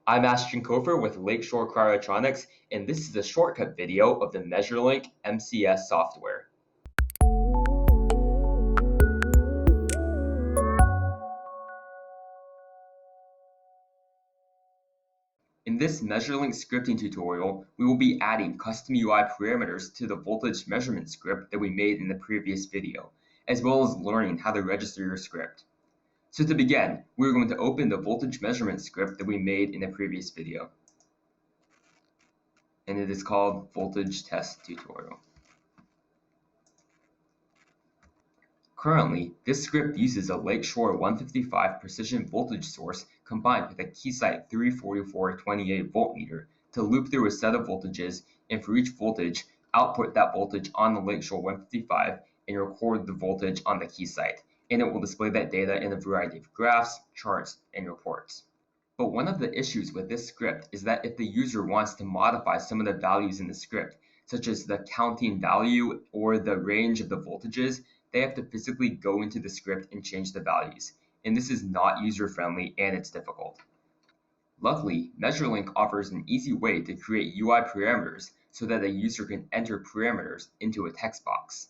I'm Ashton Kofer with Lakeshore Cryotronics, and this is a shortcut video of the MeasureLINK-MCS software. In this MeasureLINK scripting tutorial, we will be adding custom UI parameters to the voltage measurement script that we made in the previous video, as well as learning how to register your script. So to begin, we're going to open the voltage measurement script that we made in the previous video. And it is called Voltage Test Tutorial. Currently, this script uses a Lakeshore 155 precision voltage source combined with a Keysight 344 28 voltmeter to loop through a set of voltages, and for each voltage, output that voltage on the Lakeshore 155 and record the voltage on the Keysight, and it will display that data in a variety of graphs, charts, and reports. But one of the issues with this script is that if the user wants to modify some of the values in the script, such as the counting value or the range of the voltages, they have to physically go into the script and change the values, and this is not user-friendly and it's difficult. Luckily, MeasureLINK offers an easy way to create UI parameters so that a user can enter parameters into a text box.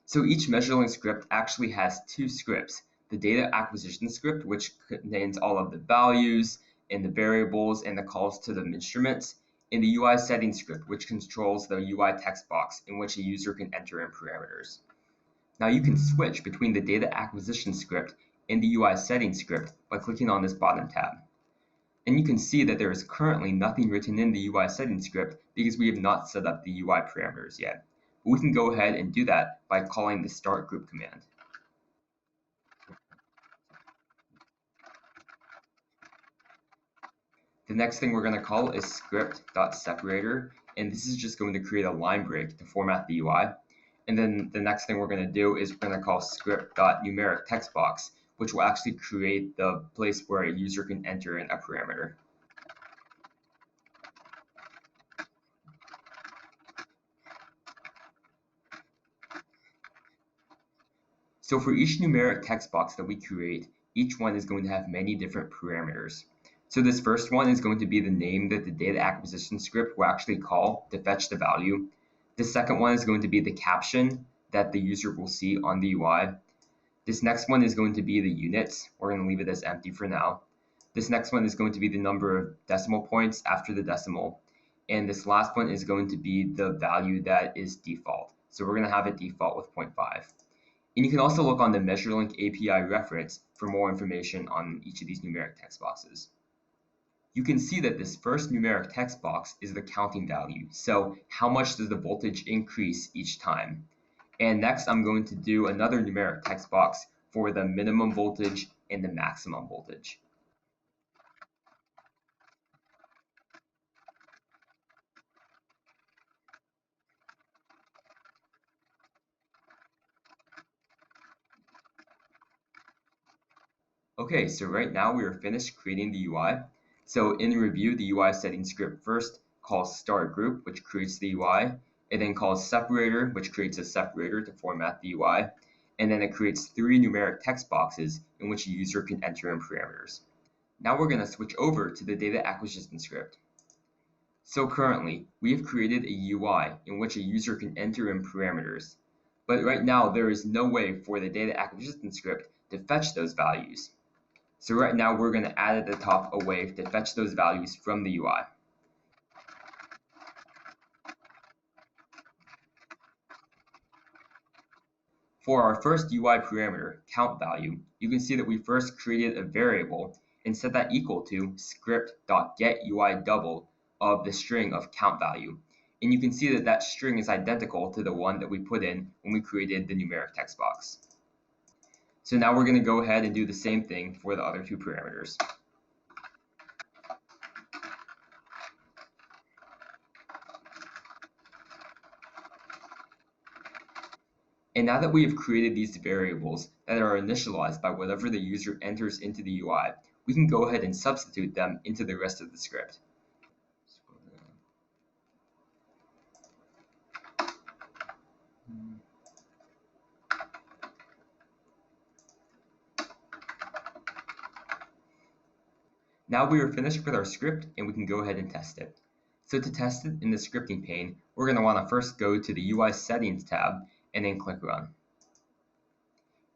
So each MeasureLINK script actually has two scripts: the data acquisition script, which contains all of the values and the variables and the calls to the instruments, and the UI settings script, which controls the UI text box in which a user can enter in parameters. Now you can switch between the data acquisition script and the UI settings script by clicking on this bottom tab. And you can see that there is currently nothing written in the UI settings script because we have not set up the UI parameters yet. But we can go ahead and do that by calling the start group command. The next thing we're going to call is script.separator, and this is just going to create a line break to format the UI. And then the next thing we're going to do is we're going to call script.numeric text box, which will actually create the place where a user can enter in a parameter. So for each numeric text box that we create, each one is going to have many different parameters. So this first one is going to be the name that the data acquisition script will actually call to fetch the value. The second one is going to be the caption that the user will see on the UI. This next one is going to be the units. We're going to leave it as empty for now. This next one is going to be the number of decimal points after the decimal. And this last one is going to be the value that is default. So we're going to have it default with 0.5. And you can also look on the MeasureLINK API reference for more information on each of these numeric text boxes. You can see that this first numeric text box is the counting value. So how much does the voltage increase each time? And next I'm going to do another numeric text box for the minimum voltage and the maximum voltage. Okay, so right now we are finished creating the UI. So in review, the UI settings script first calls start group, which creates the UI. It then calls separator, which creates a separator to format the UI. And then it creates 3 numeric text boxes in which a user can enter in parameters. Now we're going to switch over to the data acquisition script. So currently, we have created a UI in which a user can enter in parameters. But right now, there is no way for the data acquisition script to fetch those values. So right now we're going to add at the top a way to fetch those values from the UI. For our first UI parameter, count value, you can see that we first created a variable and set that equal to script.getUIDouble of the string of count value. And you can see that that string is identical to the one that we put in when we created the numeric text box. So now we're going to go ahead and do the same thing for the other 2 parameters. And now that we have created these variables that are initialized by whatever the user enters into the UI, we can go ahead and substitute them into the rest of the script. Now we are finished with our script and we can go ahead and test it. So to test it in the scripting pane, we're going to want to first go to the UI Settings tab and then click Run.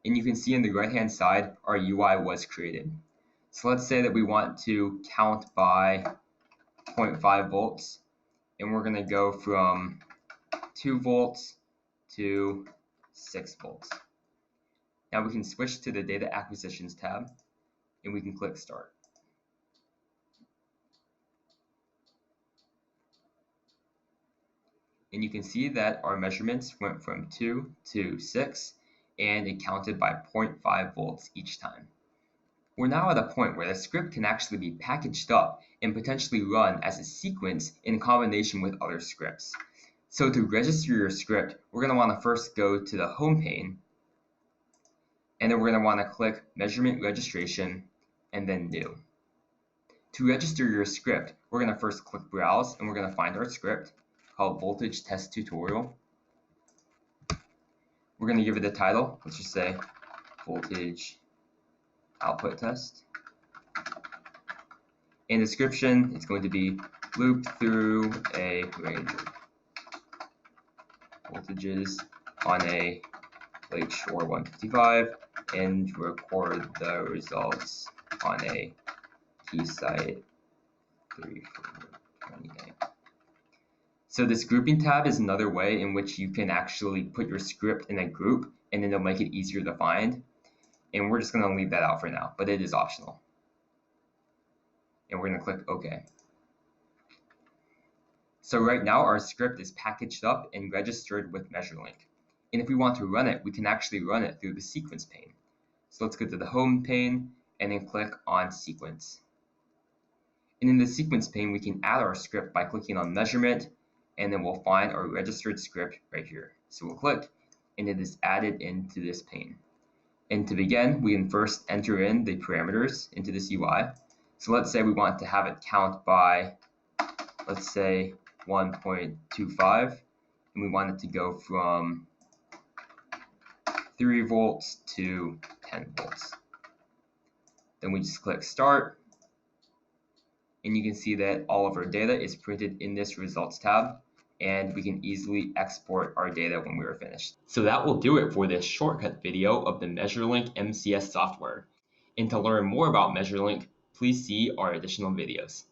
And you can see on the right hand side our UI was created. So let's say that we want to count by 0.5 volts and we're going to go from 2 volts to 6 volts. Now we can switch to the Data Acquisitions tab and we can click Start. And you can see that our measurements went from 2 to 6 and it counted by 0.5 volts each time. We're now at a point where the script can actually be packaged up and potentially run as a sequence in combination with other scripts. So to register your script, we're going to want to first go to the Home pane, and then we're going to want to click Measurement Registration and then New. To register your script, we're going to first click Browse and we're going to find our script called Voltage Test Tutorial. We're going to give it a title. Let's just say Voltage Output Test. In description, it's going to be loop through a range of voltages on a Lakeshore 155 and record the results on a Keysight 3428. So this grouping tab is another way in which you can actually put your script in a group and then it'll make it easier to find. And we're just going to leave that out for now, but it is optional. And we're going to click OK. So right now our script is packaged up and registered with MeasureLink. And if we want to run it, we can actually run it through the Sequence pane. So let's go to the Home pane and then click on Sequence. And in the Sequence pane, we can add our script by clicking on Measurement, and then we'll find our registered script right here. So we'll click, and it is added into this pane. And to begin, we can first enter in the parameters into this UI. So let's say we want to have it count by, let's say 1.25, and we want it to go from 3 volts to 10 volts. Then we just click Start, and you can see that all of our data is printed in this Results tab, and we can easily export our data when we are finished. So that will do it for this shortcut video of the MeasureLINK-MCS software. And to learn more about MeasureLink, please see our additional videos.